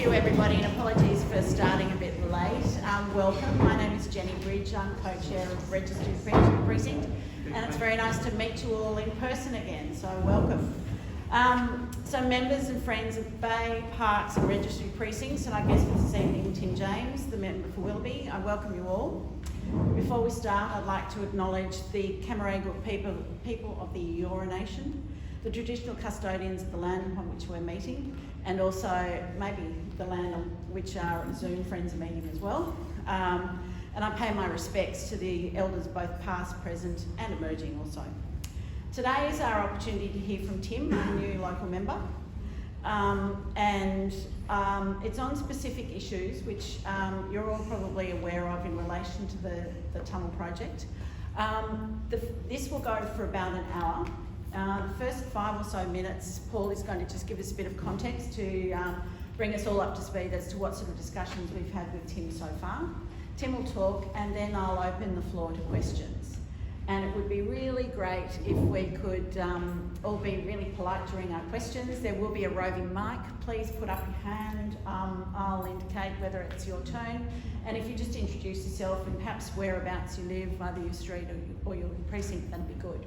you everybody, and apologies for starting a bit late. Welcome, my name is Jenny Bridge, I'm co-chair of Registered Precinct, and it's very nice to meet you all in person again, so welcome. So members and friends of Bay, Parks and Registry Precincts, and I guess for this evening Tim James, the member for Willoughby, I welcome you all. Before we start, I'd like to acknowledge the Cammeray people of the Eora Nation, the traditional custodians of the land upon which we're meeting, and also maybe the land on which our Zoom friends are meeting as well. And I pay my respects to the elders both past, present and emerging also. Today is our opportunity to hear from Tim, a new local member, and it's on specific issues which you're all probably aware of in relation to the tunnel project. This will go for about an hour. The first 5 or so minutes, Paul is going to just give us a bit of context to bring us all up to speed as to what sort of discussions we've had with Tim so far. Tim will talk and then I'll open the floor to questions. And it would be really great if we could all be really polite during our questions. There will be a roving mic. Please put up your hand. I'll indicate whether it's your turn. And if you just introduce yourself and perhaps whereabouts you live, either your street or your precinct, that'd be good.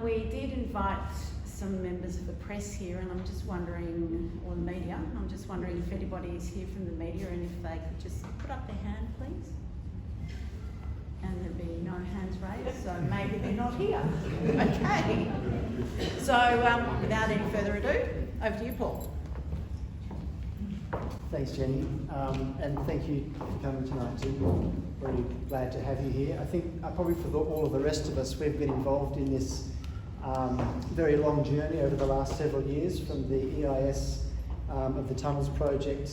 We did invite some members of the press here, and I'm just wondering, or the media, I'm just wondering if anybody is here from the media and if they could just put up their hand, please. And there'd be no hands raised, so maybe they're not here. Okay. So without any further ado, over to you, Paul. Thanks, Jenny, and thank you for coming tonight too. We're really glad to have you here. I think probably for all of the rest of us, we've been involved in this very long journey over the last several years, from the EIS of the Tunnels project,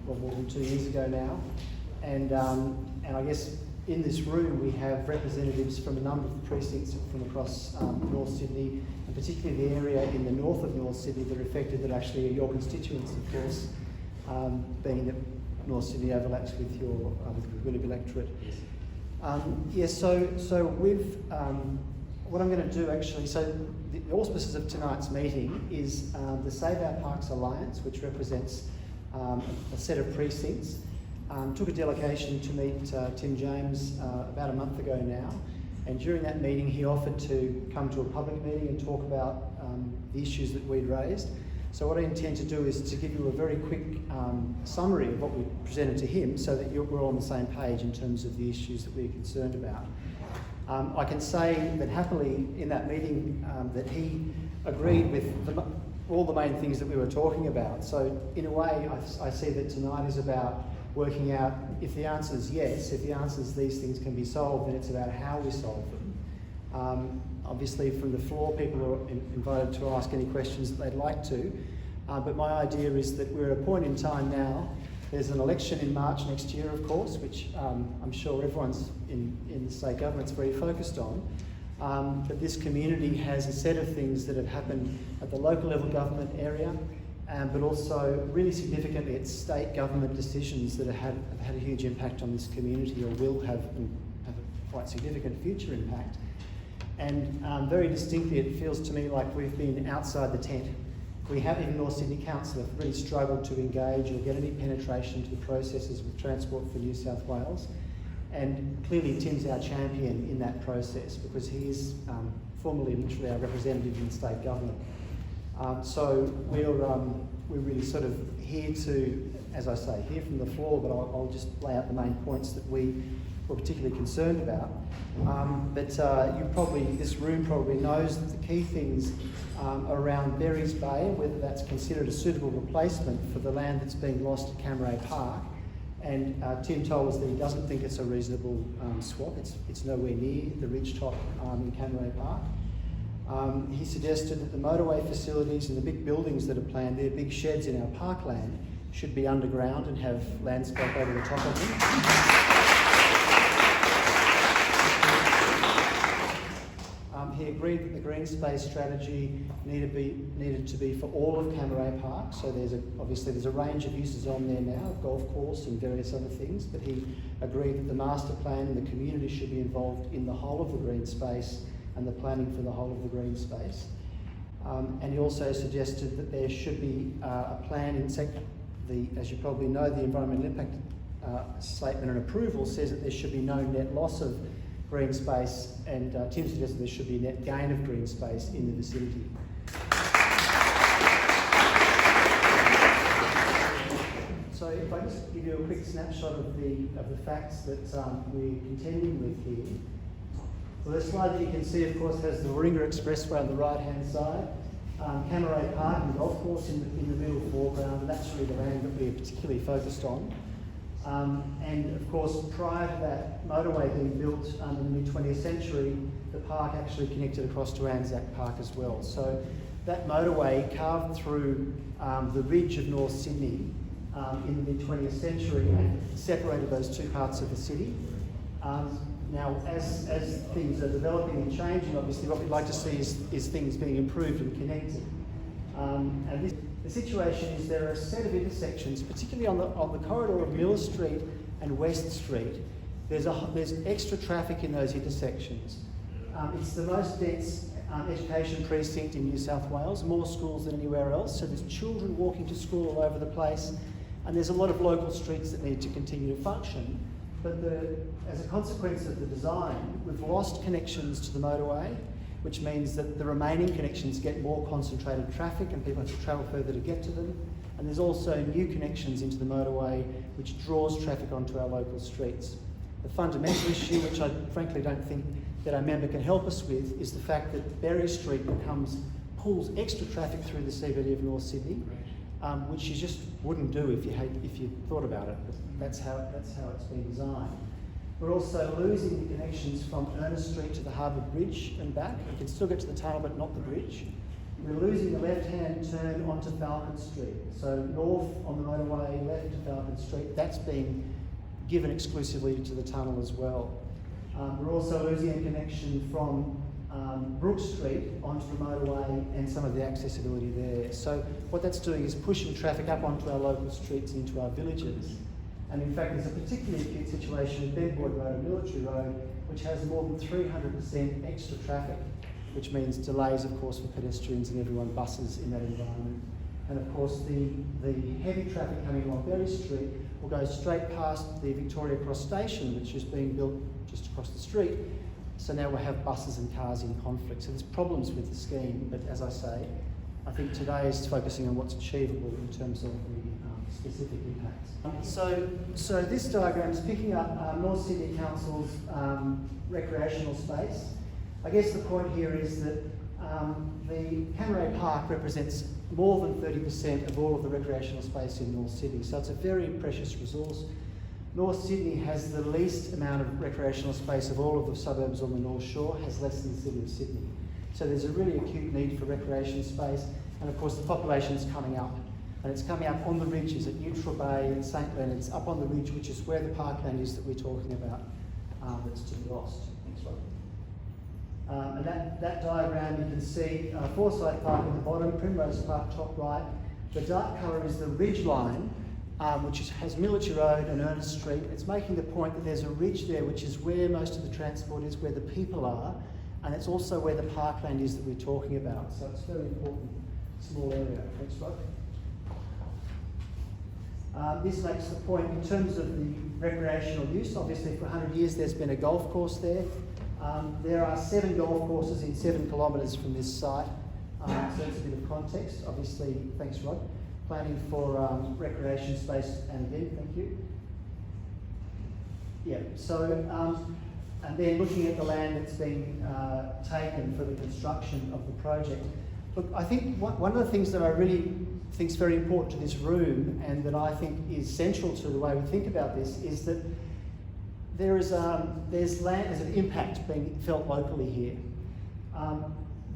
well, more than 2 years ago now, and I guess in this room we have representatives from a number of precincts from across North Sydney, and particularly the area in the north of North Sydney that are affected, that actually are your constituents, of course. Being that North Sydney overlaps with your with Willoughby electorate. Yes. So with what I'm going to do actually. So the auspices of tonight's meeting is the Save Our Parks Alliance, which represents a set of precincts. Took a delegation to meet Tim James about a month ago now, and during that meeting he offered to come to a public meeting and talk about the issues that we'd raised. So what I intend to do is to give you a very quick summary of what we presented to him, so that we're all on the same page in terms of the issues that we're concerned about. I can say that happily in that meeting that he agreed with all the main things that we were talking about. So in a way I see that tonight is about working out, if the answer is yes, if the answer is these things can be solved, then it's about how we solve them. Obviously from the floor people are invited to ask any questions that they'd like to, but my idea is that we're at a point in time now. There's an election in March next year, of course, which I'm sure everyone's in the state government's very focused on, but this community has a set of things that have happened at the local level government area, but also really significantly at state government decisions that have had a huge impact on this community, or will have a quite significant future impact. And very distinctly, it feels to me like we've been outside the tent. We have, in North Sydney Council, have really struggled to engage or get any penetration to the processes with Transport for New South Wales. And clearly Tim's our champion in that process, because he is formally literally our representative in state government. So we're really sort of here to, as I say, hear from the floor, but I'll just lay out the main points that we were particularly concerned about. This room probably knows that the key things around Berries Bay, whether that's considered a suitable replacement for the land that's being lost at Cammeray Park. And Tim told us that he doesn't think it's a reasonable swap. It's nowhere near the ridge top in Cammeray Park. He suggested that the motorway facilities and the big buildings that are planned there, big sheds in our parkland, should be underground and have landscape over the top of them. He agreed that the green space strategy needed to be for all of Cammeray Park. So obviously there's a range of uses on there now, a golf course and various other things, but he agreed that the master plan and the community should be involved in the whole of the green space and the planning for the whole of the green space. And he also suggested that there should be a plan in as you probably know, the environmental impact statement and approval says that there should be no net loss of green space, and Tim suggested there should be net gain of green space in the vicinity. So if I just give you a quick snapshot of the facts that we're contending with here. So this slide that you can see, of course, has the Warringah Expressway on the right-hand side, Cammeray Park and the golf course in the middle foreground, and that's really the land that we're particularly focused on. And of course, prior to that motorway being built in the mid-20th century, the park actually connected across to Anzac Park as well. So that motorway carved through the ridge of North Sydney in the mid-20th century and separated those two parts of the city. Now, as things are developing and changing, obviously what we'd like to see is things being improved and connected. The situation is there are a set of intersections, particularly on the corridor of Miller Street and West Street. There's extra traffic in those intersections. It's the most dense education precinct in New South Wales, more schools than anywhere else, so there's children walking to school all over the place, and there's a lot of local streets that need to continue to function. But as a consequence of the design, we've lost connections to the motorway, which means that the remaining connections get more concentrated traffic and people have to travel further to get to them. And there's also new connections into the motorway, which draws traffic onto our local streets. The fundamental issue, which I frankly don't think that our member can help us with, is the fact that Berry Street pulls extra traffic through the CBD of North Sydney, which you just wouldn't do if you thought about it. But that's how it's been designed. We're also losing the connections from Ernest Street to the Harbour Bridge and back. You can still get to the tunnel, but not the bridge. We're losing the left-hand turn onto Falcon Street. So north on the motorway, left to Falcon Street. That's being given exclusively to the tunnel as well. We're also losing a connection from Brook Street onto the motorway and some of the accessibility there. So what that's doing is pushing traffic up onto our local streets and into our villages. And in fact, there's a particularly acute situation in Bedford Road and Military Road, which has more than 300% extra traffic, which means delays, of course, for pedestrians and everyone, buses in that environment. And of course, the heavy traffic coming along Berry Street will go straight past the Victoria Cross Station, which is being built just across the street. So now we'll have buses and cars in conflict. So there's problems with the scheme, but as I say, I think today is focusing on what's achievable in terms of the specific impacts. So this diagram is picking up North Sydney Council's recreational space. I guess the point here is that the Cammeray Park represents more than 30% of all of the recreational space in North Sydney, so it's a very precious resource. North Sydney has the least amount of recreational space of all of the suburbs on the North Shore, has less than the City of Sydney. So there's a really acute need for recreation space, and of course the population is coming up. And it's coming up on the ridges at Neutral Bay and St Leonard's, up on the ridge, which is where the parkland is that we're talking about, that's to be lost. Thanks, Rob. And that diagram, you can see Forsyth Park at the bottom, Primrose Park top right. The dark colour is the ridge line, which has Military Road and Ernest Street. It's making the point that there's a ridge there, which is where most of the transport is, where the people are, and it's also where the parkland is that we're talking about. So it's a very important small area. Thanks, Rob. This makes the point in terms of the recreational use. Obviously, for 100 years there's been a golf course there. There are 7 golf courses in 7 kilometres from this site, so that's a bit of context. Obviously, thanks, Rod. Planning for recreation space and event, thank you. Yeah, so, and then looking at the land that's been taken for the construction of the project. Look, I think one of the things that I really think is very important to this room, and that I think is central to the way we think about this, is that there's an impact being felt locally here.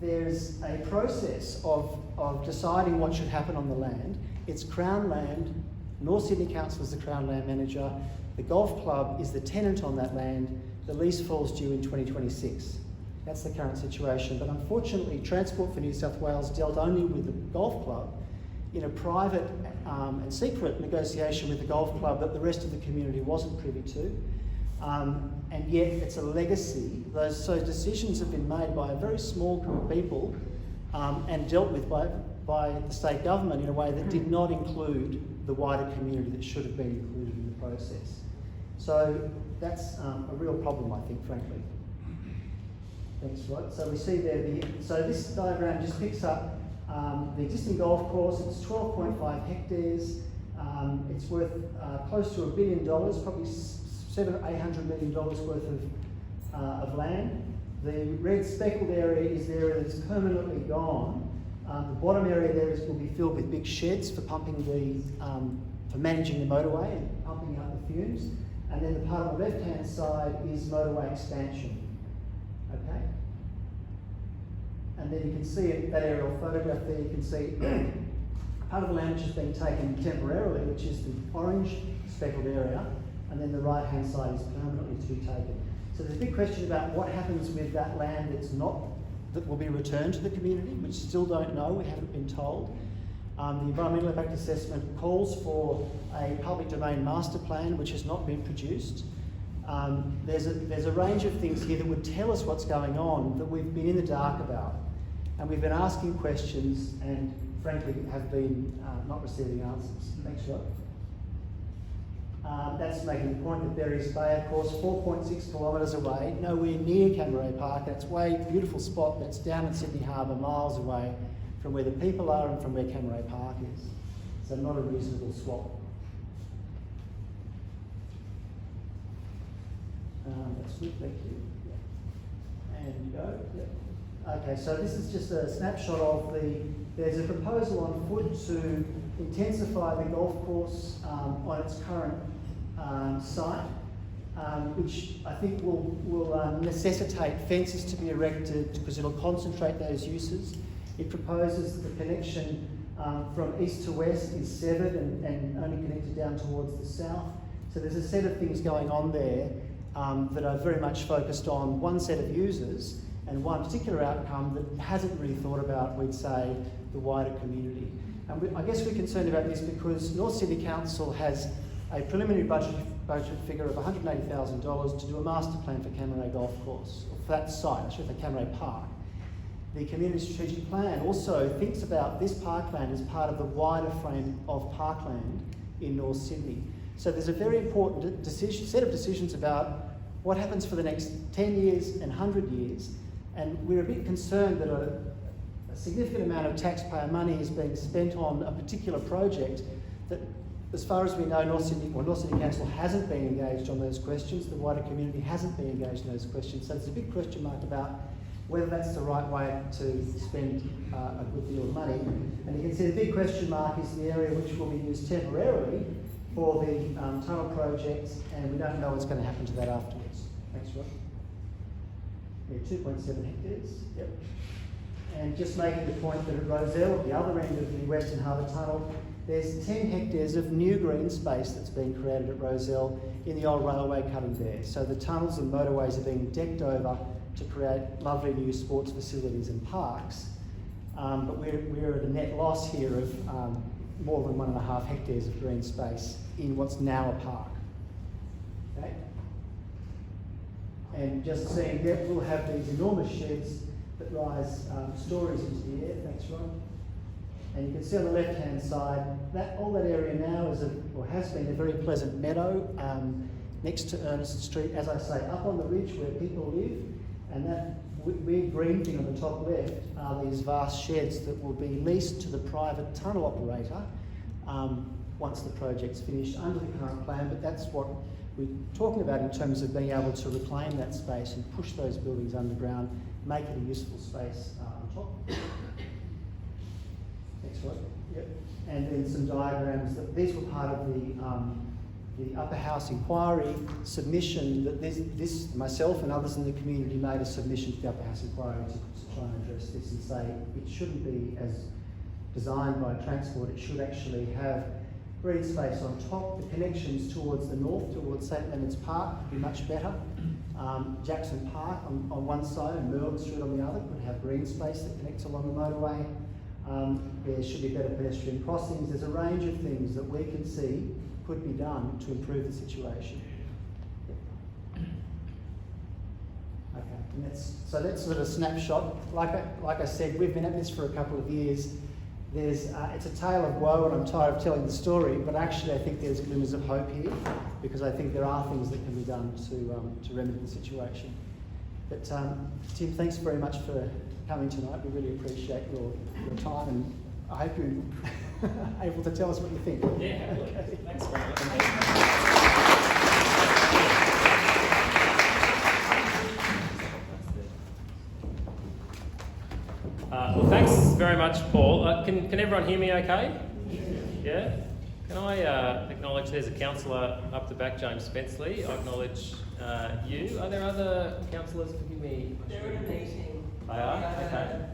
There's a process of deciding what should happen on the land. It's Crown land. North Sydney Council is the Crown land manager. The golf club is the tenant on that land. The lease falls due in 2026. That's the current situation. But unfortunately, Transport for New South Wales dealt only with the golf club in a private and secret negotiation with the golf club that the rest of the community wasn't privy to. And yet it's a legacy. So decisions have been made by a very small group of people and dealt with by the state government in a way that did not include the wider community that should have been included in the process. So that's a real problem, I think, frankly. Thanks, Rod. So we see there, so this diagram just picks up the existing golf course. It's 12.5 hectares. It's worth close to $1 billion, probably $700 or $800 million worth of land. The red speckled area is the area that's permanently gone. The bottom area there will be filled with big sheds for pumping for managing the motorway and pumping out the fumes. And then the part on the left-hand side is motorway expansion. Okay? And then you can see that aerial photograph there, you can see part of the land which is being taken temporarily, which is the orange speckled area, and then the right-hand side is permanently to be taken. So there's a big question about what happens with that land that will be returned to the community, which still don't know, we haven't been told. The environmental impact assessment calls for a public domain master plan, which has not been produced. There's a range of things here that would tell us what's going on that we've been in the dark about. And we've been asking questions and frankly have been not receiving answers. Thanks, Rod. That's making the point that Berries Bay, of course, 4.6 kilometres away, nowhere near Cammeray Park. That's a beautiful spot that's down in Sydney Harbour, miles away from where the people are and from where Cammeray Park is. So not a reasonable swap. That's good, thank you. Yeah. And go. Yep. Okay, so this is just a snapshot of there's a proposal on foot to intensify the golf course on its current site, which I think will necessitate fences to be erected because it'll concentrate those uses. It proposes that the connection from east to west is severed and only connected down towards the south. So there's a set of things going on there that are very much focused on one set of users and one particular outcome that hasn't really thought about, we'd say, the wider community. And I guess we're concerned about this because North Sydney Council has a preliminary budget figure of $180,000 to do a master plan for Cammeray Golf Course, or for that site, actually for Cammeray Park. The Community Strategic Plan also thinks about this parkland as part of the wider frame of parkland in North Sydney. So there's a very important set of decisions about what happens for the next 10 years and 100 years. And we're a bit concerned that a significant amount of taxpayer money is being spent on a particular project that, as far as we know, North Sydney Council hasn't been engaged on those questions, the wider community hasn't been engaged in those questions. So there's a big question mark about whether that's the right way to spend a good deal of money. And you can see the big question mark is the area which will be used temporarily for the tunnel projects, and we don't know what's going to happen to that afterwards. Thanks, Rod. Yeah, 2.7 hectares, yep. And just making the point that at Rozelle, at the other end of the Western Harbour Tunnel, there's 10 hectares of new green space that's been created at Rozelle in the old railway cutting there. So the tunnels and motorways are being decked over to create lovely new sports facilities and parks. But we're at a net loss here of more than 1.5 hectares of green space in what's now a park. Okay? And just seeing that we'll have these enormous sheds that rise stories into the air. Thanks, Ron. And you can see on the left-hand side that all that area now is has been a very pleasant meadow next to Ernest Street, as I say, up on the ridge where people live. And that weird green thing on the top left are these vast sheds that will be leased to the private tunnel operator once the project's finished under the current plan. But that's what we're talking about in terms of being able to reclaim that space and push those buildings underground, make it a useful space on top. Next one. Yep. And then some diagrams. These were part of the Upper House inquiry submission that myself and others in the community made a submission to the Upper House inquiry to try and address this and say it shouldn't be as designed by transport, it should actually have green space on top. The connections towards the north, towards St Leonard's Park, would be much better. Jackson Park on one side and Merlin Street on the other could have green space that connects along the motorway. There should be better pedestrian crossings. There's a range of things that we can see could be done to improve the situation. Okay. And that's sort of a snapshot. Like I said, we've been at this for a couple of years. It's a tale of woe, and I'm tired of telling the story, but actually I think there's glimmers of hope here, because I think there are things that can be done to remedy the situation. But Tim, thanks very much for coming tonight. We really appreciate your time, and I hope you're able to tell us what you think. Yeah, okay. Thanks very much. Well, thanks very much, Paul. Can everyone hear me okay? Yeah? Can I acknowledge there's a councillor up the back, James Spenceley. I acknowledge you. Are there other councillors? Forgive me. They're in a meeting. They are? Okay.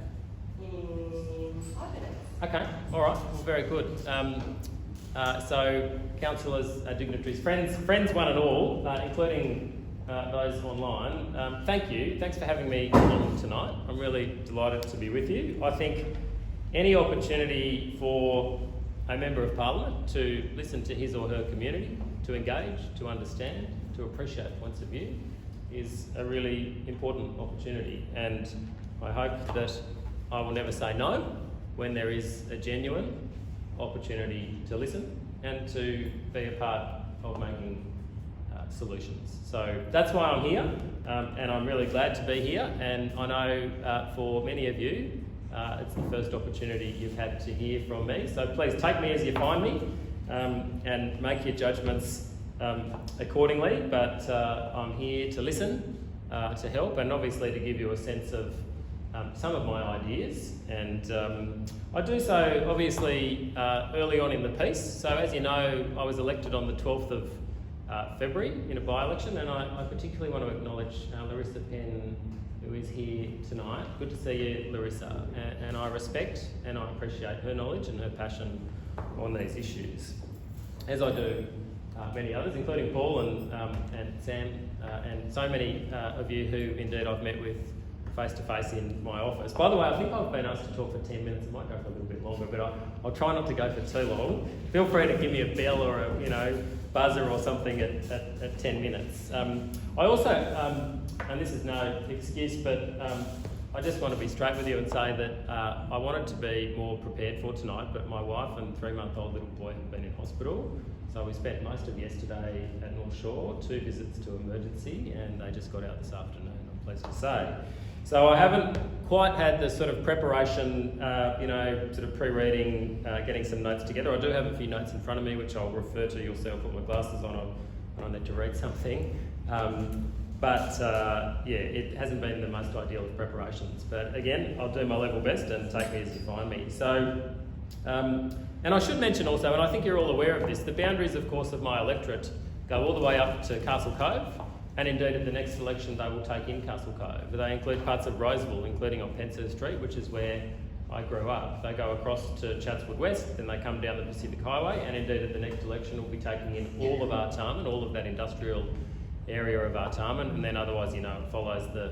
In 5 minutes. Okay, all right, well, very good. So, councillors, dignitaries, friends one and all, including those online, thank you. Thanks for having me on tonight. I'm really delighted to be with you. I think any opportunity for a Member of Parliament to listen to his or her community, to engage, to understand, to appreciate points of view is a really important opportunity. And I hope that I will never say no when there is a genuine opportunity to listen and to be a part of making solutions. So that's why I'm here, and I'm really glad to be here. And I know for many of you, it's the first opportunity you've had to hear from me. So please take me as you find me, and make your judgments accordingly. But I'm here to listen, to help, and obviously to give you a sense of some of my ideas. And I do so obviously early on in the piece. So as you know, I was elected on the 12th of February in a by-election, and I particularly want to acknowledge Larissa Penn, who is here tonight. Good to see you, Larissa, and I respect and I appreciate her knowledge and her passion on these issues, as I do many others, including Paul and Sam, and so many of you who indeed I've met with face-to-face in my office. By the way, I think I've been asked to talk for 10 minutes. It might go for a little bit longer, but I'll try not to go for too long. Feel free to give me a bell or a buzzer or something at 10 minutes. I also, and this is no excuse, but I just want to be straight with you and say that I wanted to be more prepared for tonight, but my wife and 3-month-old little boy have been in hospital. So we spent most of yesterday at North Shore, 2 visits to emergency, and they just got out this afternoon, I'm pleased to say. So I haven't quite had the sort of preparation, sort of pre-reading, getting some notes together. I do have a few notes in front of me, which I'll refer to. You'll see I'll put my glasses on when I need to read something. It hasn't been the most ideal of preparations. But again, I'll do my level best and take me as you find me. So, and I should mention also, and I think you're all aware of this, the boundaries, of course, of my electorate go all the way up to Castle Cove. And indeed, at the next election, they will take in Castle Cove. They include parts of Roseville, including on Penshurst Street, which is where I grew up. They go across to Chatswood West, then they come down the Pacific Highway, and indeed, at the next election, we'll be taking in all of Artarmon, all of that industrial area of Artarmon, and then otherwise, it follows the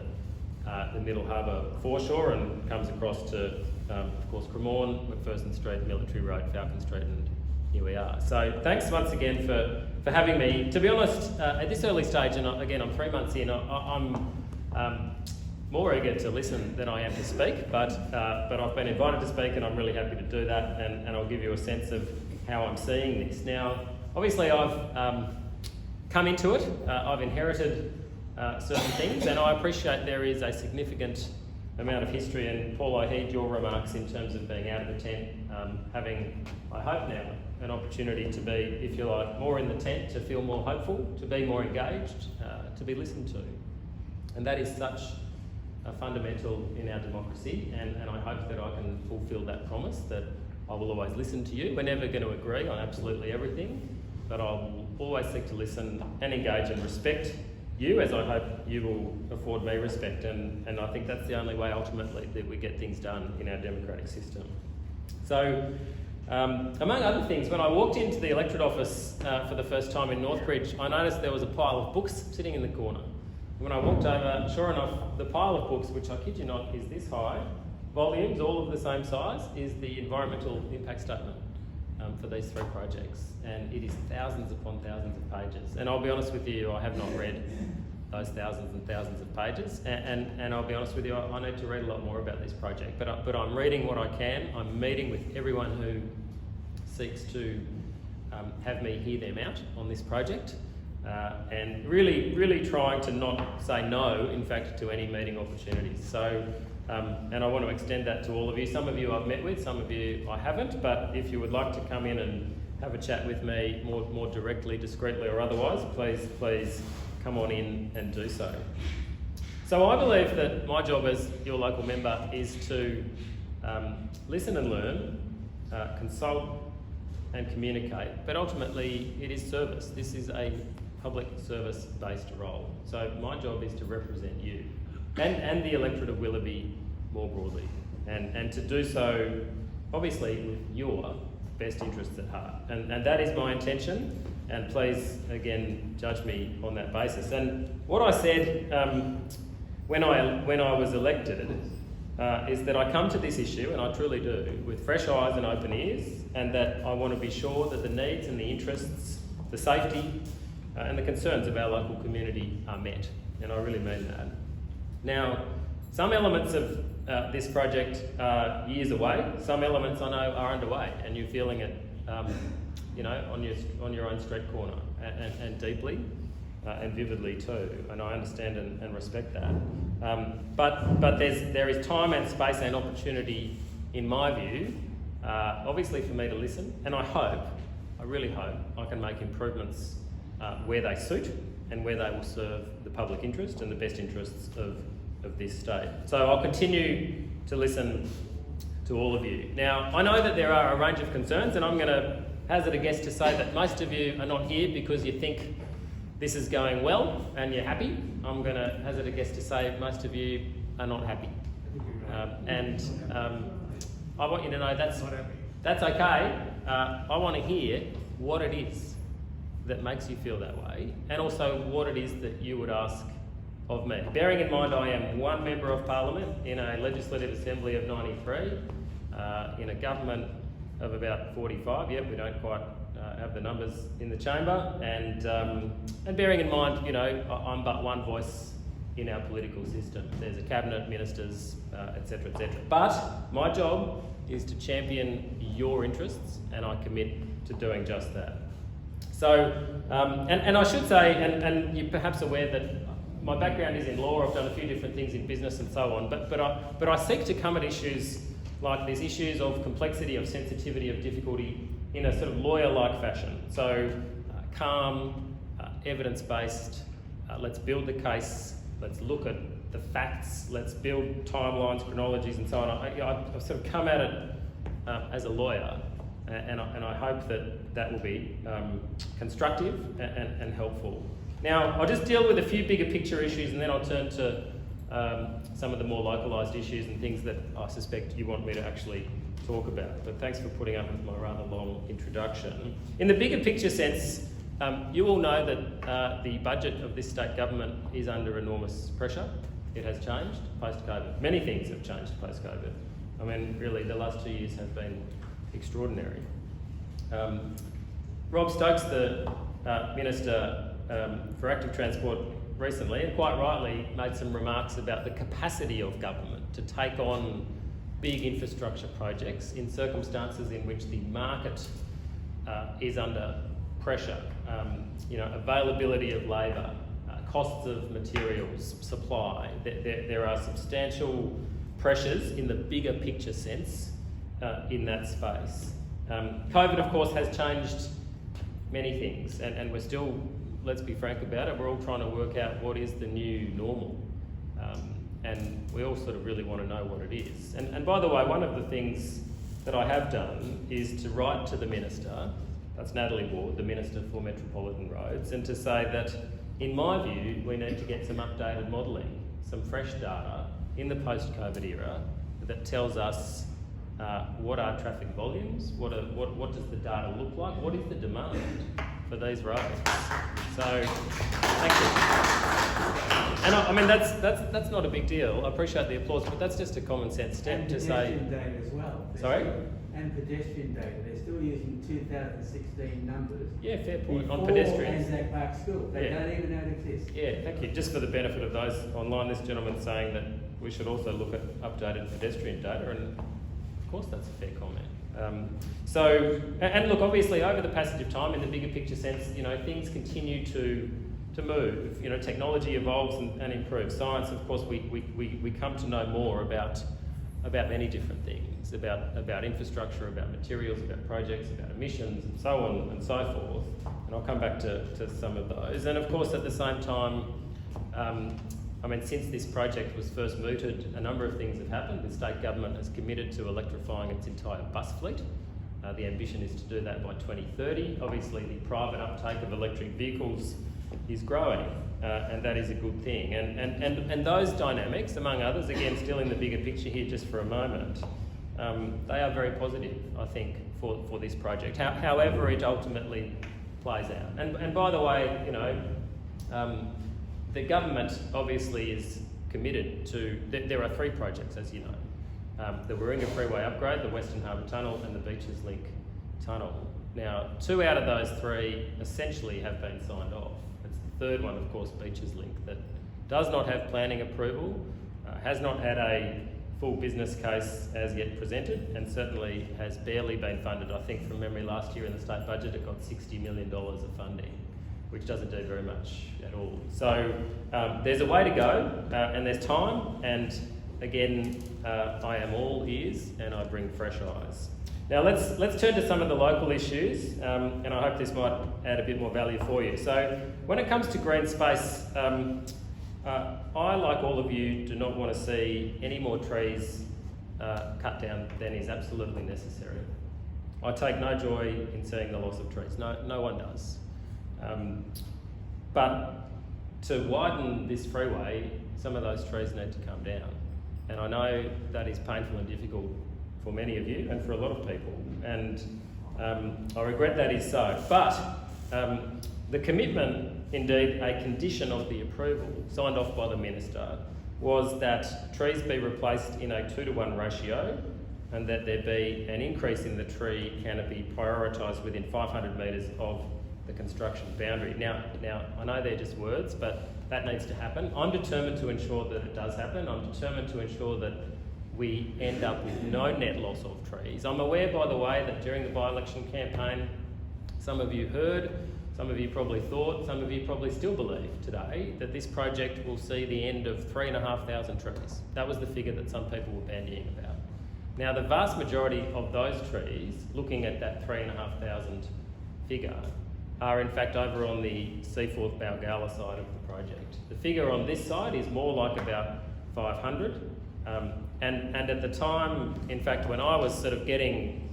Middle Harbour foreshore and comes across to, of course, Cremorne, McPherson Street, Military Road, Falcon Street, and here we are. So thanks once again for having me. To be honest, at this early stage, and again, I'm 3 months in, I'm more eager to listen than I am to speak, but I've been invited to speak and I'm really happy to do that, and I'll give you a sense of how I'm seeing this. Now, obviously I've come into it, I've inherited certain things, and I appreciate there is a significant amount of history, and Paul, I heed your remarks in terms of being out of the tent, having, I hope now, an opportunity to be, if you like, more in the tent, to feel more hopeful, to be more engaged, to be listened to. And that is such a fundamental in our democracy, and I hope that I can fulfil that promise, that I will always listen to you. We're never going to agree on absolutely everything, but I will always seek to listen and engage and respect you, as I hope you will afford me respect, and I think that's the only way ultimately that we get things done in our democratic system. So, among other things, when I walked into the electorate office for the first time in Northbridge, I noticed there was a pile of books sitting in the corner. When I walked over, sure enough, the pile of books, which I kid you not is this high, volumes, all of the same size, is the environmental impact statement for these 3 projects. And it is thousands upon thousands of pages. And I'll be honest with you, I have not read those thousands and thousands of pages. And I'll be honest with you, I need to read a lot more about this project. But I'm reading what I can. I'm meeting with everyone who seeks to have me hear them out on this project. And really trying to not say no, in fact, to any meeting opportunities. So, and I want to extend that to all of you. Some of you I've met with, some of you I haven't, but if you would like to come in and have a chat with me more directly, discreetly or otherwise, please come on in and do so. So I believe that my job as your local member is to listen and learn, consult and communicate, but ultimately it is service. This is a public service-based role. So my job is to represent you and the electorate of Willoughby more broadly, and to do so obviously with your best interests at heart. And that is my intention, and please again judge me on that basis. And what I said when I was elected is that I come to this issue, and I truly do, with fresh eyes and open ears, and that I want to be sure that the needs and the interests, the safety and the concerns of our local community are met, and I really mean that. Now, some elements of this project are years away. Some elements I know are underway, and you're feeling it, on your own street corner, and deeply and vividly too. And I understand and respect that. But there is time and space and opportunity, in my view, obviously for me to listen, and I really hope I can make improvements where they suit and where they will serve the public interest and the best interests of this state. So I'll continue to listen to all of you. Now, I know that there are a range of concerns, and I'm going to hazard a guess to say that most of you are not here because you think this is going well and you're happy. I'm going to hazard a guess to say most of you are not happy. I want you to know that's okay. I want to hear what it is that makes you feel that way, and also what it is that you would ask of me. Bearing in mind I am one member of Parliament in a Legislative Assembly of 93, in a government of about 45. Yep, we don't quite have the numbers in the chamber, and bearing in mind, I'm but one voice in our political system. There's a cabinet, ministers, etc., etc. But my job is to champion your interests, and I commit to doing just that. So, and I should say, and you're perhaps aware that my background is in law. I've done a few different things in business and so on, but I seek to come at issues like these, issues of complexity, of sensitivity, of difficulty, in a sort of lawyer-like fashion. So calm, evidence-based, let's build the case, let's look at the facts, let's build timelines, chronologies and so on. I've sort of come at it as a lawyer, and I hope that will be constructive and helpful. Now, I'll just deal with a few bigger picture issues, and then I'll turn to some of the more localised issues and things that I suspect you want me to actually talk about. But thanks for putting up with my rather long introduction. In the bigger picture sense, you all know that the budget of this state government is under enormous pressure. It has changed post-COVID. Many things have changed post-COVID. I mean, really, the last 2 years have been extraordinary. Rob Stokes, the Minister for Active Transport, recently, and quite rightly, made some remarks about the capacity of government to take on big infrastructure projects in circumstances in which the market is under pressure. Availability of labour, costs of materials, supply. There are substantial pressures in the bigger picture sense in that space. COVID, of course, has changed many things, and we're still, let's be frank about it, we're all trying to work out what is the new normal. And we all sort of really want to know what it is. And by the way, one of the things that I have done is to write to the Minister, that's Natalie Ward, the Minister for Metropolitan Roads, and to say that, in my view, we need to get some updated modelling, some fresh data in the post-COVID era that tells us what are traffic volumes, what does the data look like, what is the demand for these roads. So, thank you. And I mean, that's not a big deal. I appreciate the applause, but that's just a common sense step and to say. pedestrian data as well. Sorry? And pedestrian data. They're still using 2016 numbers. Yeah, fair point. On Before pedestrians. Cammeray Park School. They Yeah. don't even know it exists. Yeah, thank you. Just for the benefit of those online, this gentleman's saying that we should also look at updated pedestrian data, and of course that's a fair comment. And look, obviously over the passage of time, in the bigger picture sense, you know, things continue to move. You know, technology evolves and improves. Science, of course, we come to know more about many different things, about infrastructure, about materials, about projects, about emissions, and so on and so forth. And I'll come back to some of those. And of course, at the same time, I mean, since this project was first mooted, a number of things have happened. The state government has committed to electrifying its entire bus fleet. The ambition is to do that by 2030. Obviously, the private uptake of electric vehicles is growing, and that is a good thing. And those dynamics, among others, again, still in the bigger picture here just for a moment, they are very positive, I think, for this project, however it ultimately plays out. And by the way, you know, the government obviously is committed to, there are 3 projects, as you know. The Warringah Freeway Upgrade, the Western Harbour Tunnel and the Beaches Link Tunnel. Now, 2 out of those 3 essentially have been signed off. It's the third one, of course, Beaches Link, that does not have planning approval, has not had a full business case as yet presented, and certainly has barely been funded. I think from memory last year in the state budget it got $60 million of funding, which doesn't do very much at all. So there's a way to go, and there's time, and again, I am all ears and I bring fresh eyes. Now let's turn to some of the local issues, and I hope this might add a bit more value for you. So when it comes to green space, I, like all of you, do not want to see any more trees cut down than is absolutely necessary. I take no joy in seeing the loss of trees. No one does. But to widen this freeway, some of those trees need to come down. And I know that is painful and difficult for many of you and for a lot of people. And I regret that is so. But the commitment, indeed a condition of the approval, signed off by the Minister, was that trees be replaced in a 2-to-1 ratio, and that there be an increase in the tree canopy prioritised within 500 metres of the construction boundary. Now, I know they're just words, but that needs to happen. I'm determined to ensure that it does happen. I'm determined to ensure that we end up with no net loss of trees. I'm aware, by the way, that during the by-election campaign, some of you heard, some of you probably thought, some of you probably still believe today that this project will see the end of 3,500 trees. That was the figure that some people were bandying about. Now, the vast majority of those trees, looking at that 3,500 figure, are in fact over on the Seaforth Balgala side of the project. The figure on this side is more like about 500. And at the time, in fact, when I was sort of getting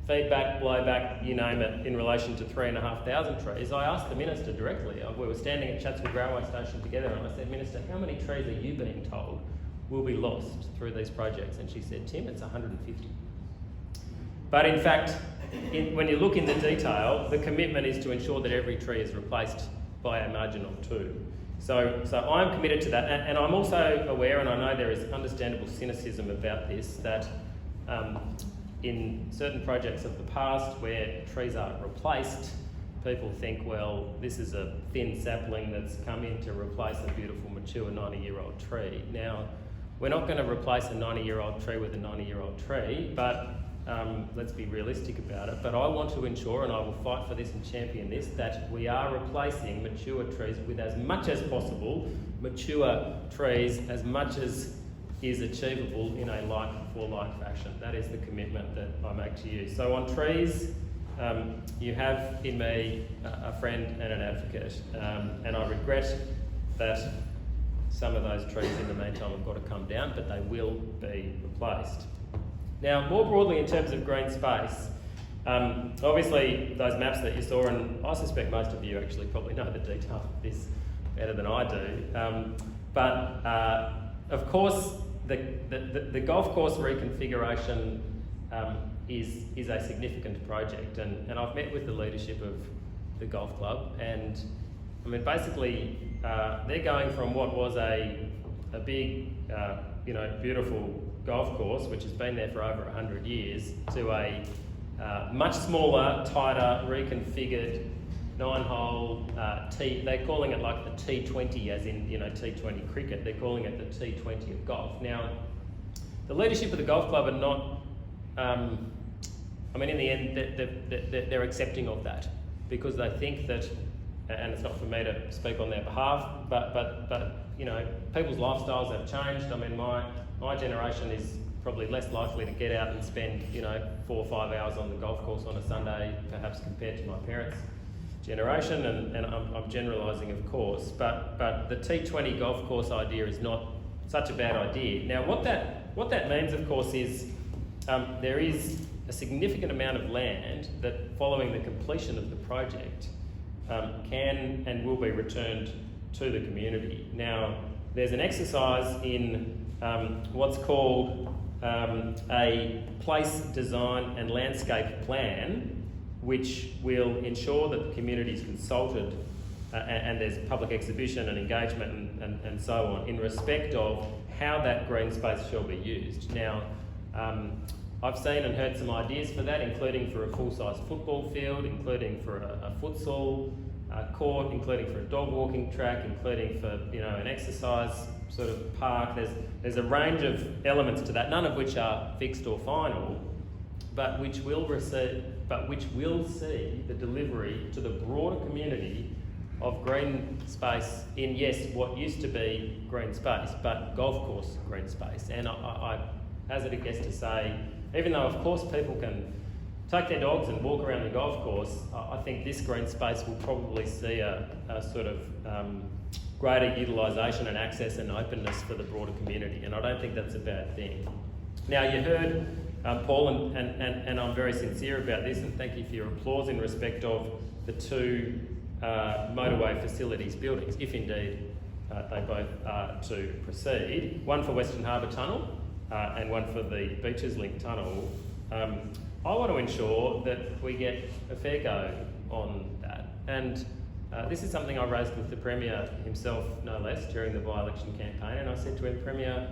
feedback, blowback, you name it, in relation to 3,500 trees, I asked the Minister directly. We were standing at Chatswood Railway Station together, and I said, Minister, how many trees are you being told will be lost through these projects? And she said, Tim, it's 150. But in fact, when you look in the detail, the commitment is to ensure that every tree is replaced by a margin of 2. So I'm committed to that, and I'm also aware, and I know there is understandable cynicism about this, that in certain projects of the past where trees are replaced, people think, well, this is a thin sapling that's come in to replace a beautiful, mature 90-year-old tree. Now, we're not going to replace a 90-year-old tree with a 90-year-old tree, but let's be realistic about it. But I want to ensure, and I will fight for this and champion this, that we are replacing mature trees with as much as possible mature trees, as much as is achievable in a like-for-like fashion. That is the commitment that I make to you. So on trees, you have in me a friend and an advocate, and I regret that some of those trees in the meantime have got to come down, but they will be replaced. Now, more broadly in terms of green space, obviously those maps that you saw, and I suspect most of you actually probably know the detail of this better than I do, but of course the golf course reconfiguration is a significant project, and I've met with the leadership of the golf club, and I mean basically they're going from what was a big beautiful golf course which has been there for over 100 years to a much smaller, tighter, reconfigured 9-hole they're calling it like the T20, as in T20 cricket. They're calling it the T20 of golf. Now, the leadership of the golf club are not. In the end, they're accepting of that because they think that, and it's not for me to speak on their behalf, but people's lifestyles have changed. I mean, my generation is probably less likely to get out and spend 4 or 5 hours on the golf course on a Sunday, perhaps compared to my parents' generation, and I'm generalising, of course, but the T20 golf course idea is not such a bad idea. Now, what that means, of course, is there is a significant amount of land that, following the completion of the project, can and will be returned to the community. Now, there's an exercise in what's called a place design and landscape plan, which will ensure that the community is consulted and there's public exhibition and engagement and so on in respect of how that green space shall be used. Now, I've seen and heard some ideas for that, including for a full-size football field, including for a futsal court, including for a dog walking track, including for an exercise sort of park. There's a range of elements to that, none of which are fixed or final, but which will see the delivery to the broader community of green space in, yes, what used to be green space, but golf course green space. And I hazard a guess to say, even though of course people can take their dogs and walk around the golf course, I think this green space will probably see a sort of greater utilisation and access and openness for the broader community, and I don't think that's a bad thing. Now, you heard Paul, and I'm very sincere about this, and thank you for your applause in respect of the 2 motorway facilities buildings, if indeed they both are to proceed. One for Western Harbour Tunnel and one for the Beaches Link Tunnel. I want to ensure that we get a fair go on that, and this is something I raised with the Premier himself, no less, during the by-election campaign, and I said to him, Premier,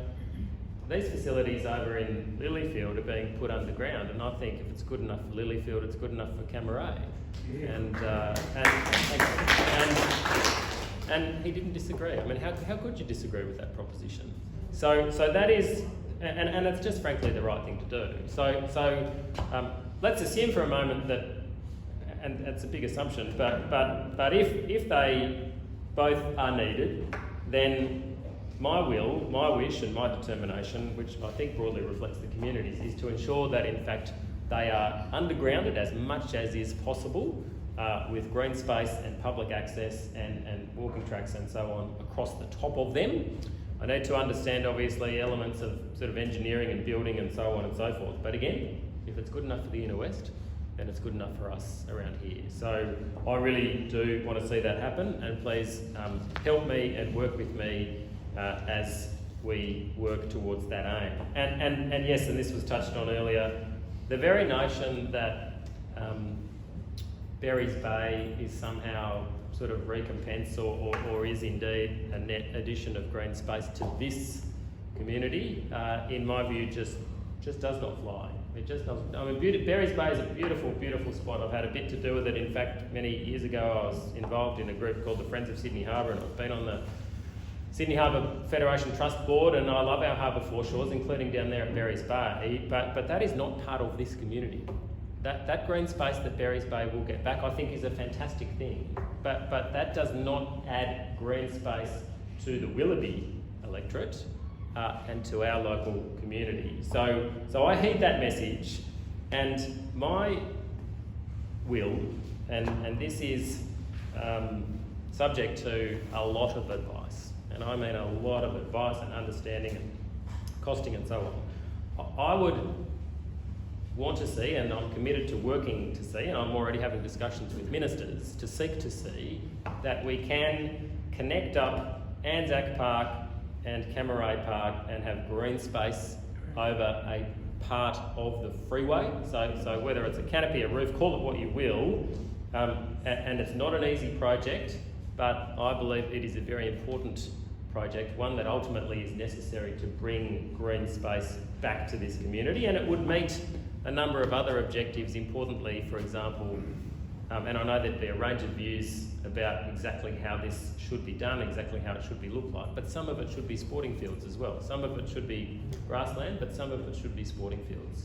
these facilities over in Lilyfield are being put underground, and I think if it's good enough for Lilyfield, it's good enough for Cammeray. Yeah. And he didn't disagree. I mean, how could you disagree with that proposition? So that is, and it's just frankly the right thing to do. So let's assume for a moment that, and it's a big assumption, but if they both are needed, then my wish and my determination, which I think broadly reflects the community's, is to ensure that in fact they are undergrounded as much as is possible with green space and public access and walking tracks and so on across the top of them. I need to understand obviously elements of sort of engineering and building and so on and so forth, but again, if it's good enough for the inner west, then it's good enough for us around here. So I really do want to see that happen, and please help me and work with me as we work towards that aim. And yes, and this was touched on earlier, the very notion that Berries Bay is somehow sort of recompense or is indeed a net addition of green space to this community, in my view, just does not fly. It just doesn't. I mean, Berries Bay is a beautiful, beautiful spot. I've had a bit to do with it. In fact, many years ago, I was involved in a group called the Friends of Sydney Harbour, and I've been on the Sydney Harbour Federation Trust Board, and I love our harbour foreshores, including down there at Berries Bay. But that is not part of this community. That green space that Berries Bay will get back, I think, is a fantastic thing. But that does not add green space to the Willoughby electorate and to our local community. So I heed that message, and my will, and this is subject to a lot of advice, and I mean a lot of advice and understanding and costing and so on. I would want to see, and I'm committed to working to see, and I'm already having discussions with ministers to seek to see that we can connect up Anzac Park and Cammeray Park and have green space over a part of the freeway. So whether it's a canopy, a roof, call it what you will, And it's not an easy project, but I believe it is a very important project, one that ultimately is necessary to bring green space back to this community, and it would meet a number of other objectives. Importantly, for example, and I know that there are a range of views about exactly how this should be done, exactly how it should be looked like, but some of it should be sporting fields as well. Some of it should be grassland, but some of it should be sporting fields.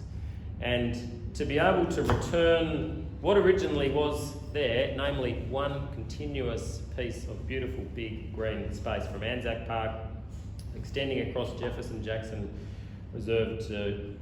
And to be able to return what originally was there, namely one continuous piece of beautiful big green space from Anzac Park, extending across Jefferson Jackson Reserve to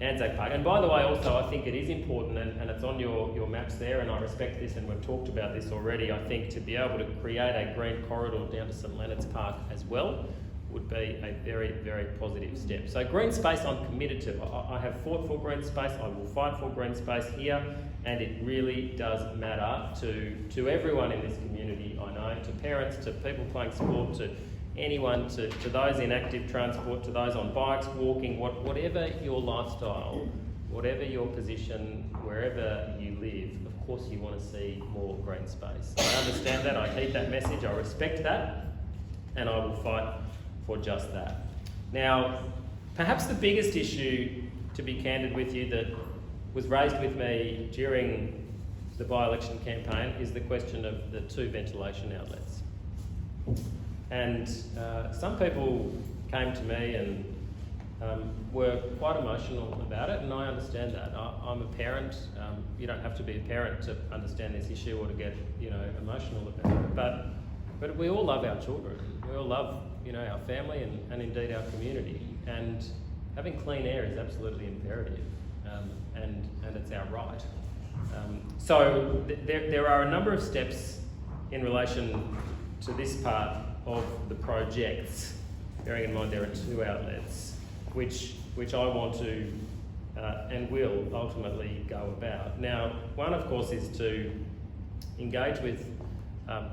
Anzac Park. And by the way, also, I think it is important, and it's on your maps there, and I respect this, and we've talked about this already. I think to be able to create a green corridor down to St Leonard's Park as well would be a very, very positive step. So green space I'm committed to. I have fought for green space, I will fight for green space here, and it really does matter to everyone in this community, I know, to parents, to people playing sport, to anyone, to those in active transport, to those on bikes, walking, whatever your lifestyle, whatever your position, wherever you live, of course you want to see more green space. I understand that, I heed that message, I respect that, and I will fight for just that. Now, perhaps the biggest issue, to be candid with you, that was raised with me during the by-election campaign is the question of the 2 ventilation outlets. And some people came to me and were quite emotional about it, and I understand that. I'm a parent. You don't have to be a parent to understand this issue or to get, emotional about it. But we all love our children. We all love, our family and indeed our community. And having clean air is absolutely imperative, and it's our right. So there are a number of steps in relation to this part of the projects, bearing in mind there are 2 outlets, which I want to and will ultimately go about. Now, one of course is to engage with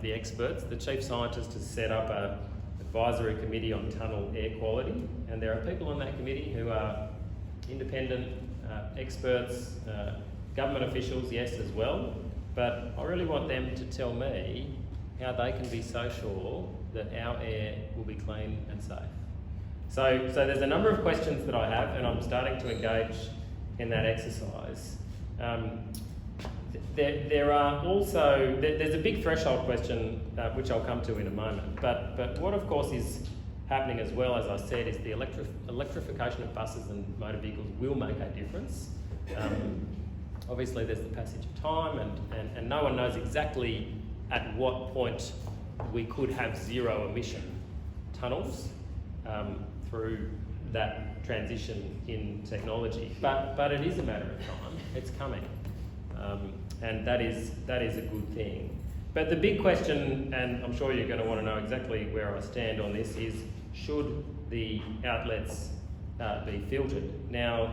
the experts. The Chief Scientist has set up an advisory committee on tunnel air quality, and there are people on that committee who are independent experts, government officials, yes, as well, but I really want them to tell me how they can be so sure that our air will be clean and safe. So there's a number of questions that I have, and I'm starting to engage in that exercise. There are also, there's a big threshold question, which I'll come to in a moment, but what of course is happening as well, as I said, is the electrification of buses and motor vehicles will make a difference. Obviously there's the passage of time, and no one knows exactly at what point we could have zero emission tunnels through that transition in technology. But it is a matter of time, it's coming. And that is a good thing. But the big question, and I'm sure you're going to want to know exactly where I stand on this, is should the outlets be filtered? Now,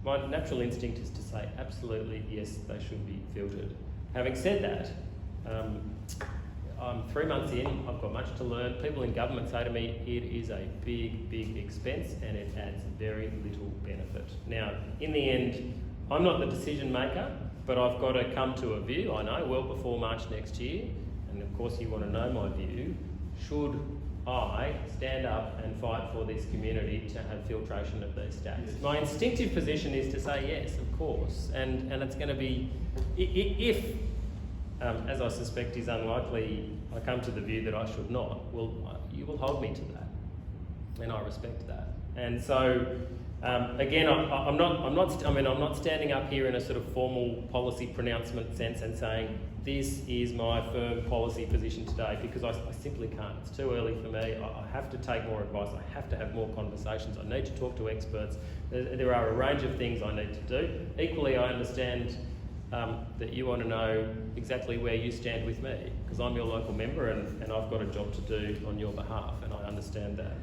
my natural instinct is to say absolutely yes, they should be filtered. Having said that, I'm 3 months in, I've got much to learn. People in government say to me, it is a big, big expense and it adds very little benefit. Now, in the end, I'm not the decision maker, but I've got to come to a view, I know, well before March next year, and of course you want to know my view, should I stand up and fight for this community to have filtration of these stacks? My instinctive position is to say yes, of course, and it's going to be, if, as I suspect is unlikely, I come to the view that I should not, well, you will hold me to that, and I respect that. And so, again, I'm not standing up here in a sort of formal policy pronouncement sense and saying this is my firm policy position today, because I simply can't. It's too early for me. I have to take more advice. I have to have more conversations. I need to talk to experts. There are a range of things I need to do. Equally, I understand that you want to know exactly where you stand with me, because I'm your local member and I've got a job to do on your behalf, and I understand that.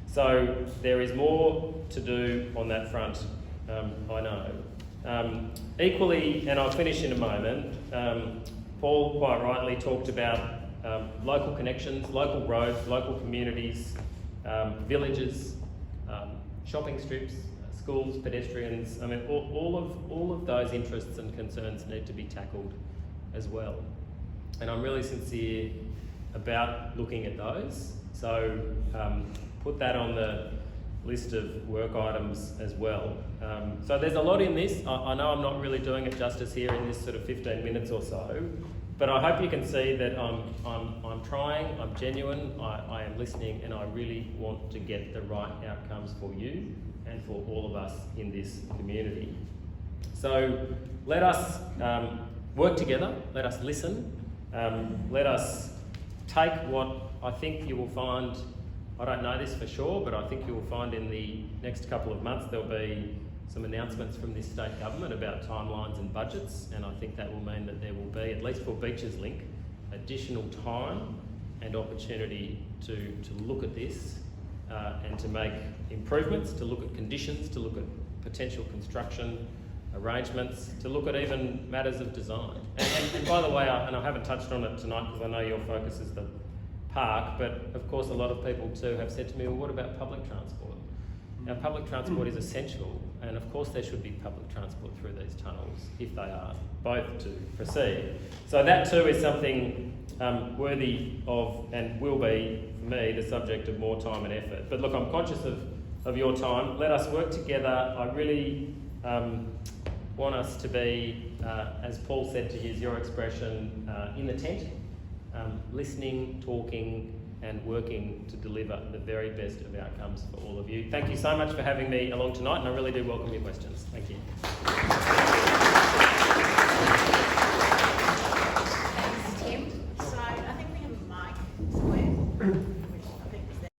So there is more to do on that front, I know. Equally, and I'll finish in a moment, Paul quite rightly talked about local connections, local roads, local communities, villages, shopping strips, schools, pedestrians. I mean, all of those interests and concerns need to be tackled as well. And I'm really sincere about looking at those. So put that on the list of work items as well. So there's a lot in this. I know I'm not really doing it justice here in this sort of 15 minutes or so, but I hope you can see that I'm trying, I'm genuine, I am listening, and I really want to get the right outcomes for you and for all of us in this community. So let us work together, let us listen, let us take what I think you will find. I don't know this for sure, but I think you will find in the next couple of months there'll be some announcements from this state government about timelines and budgets, and I think that will mean that there will be, at least for Beaches Link, additional time and opportunity to look at this and to make improvements, to look at conditions, to look at potential construction arrangements, to look at even matters of design. And by the way, and I haven't touched on it tonight because I know your focus is the park, but of course a lot of people too have said to me, well, what about public transport? Now, public transport is essential, and of course there should be public transport through these tunnels if they are both to proceed. So that too is something worthy of, and will be, for me, the subject of more time and effort. But look, I'm conscious of your time. Let us work together. I really want us to be, as Paul said, to use your expression, in the tent, listening, talking, and working to deliver the very best of outcomes for all of you. Thank you so much for having me along tonight, and I really do welcome your questions. Thank you.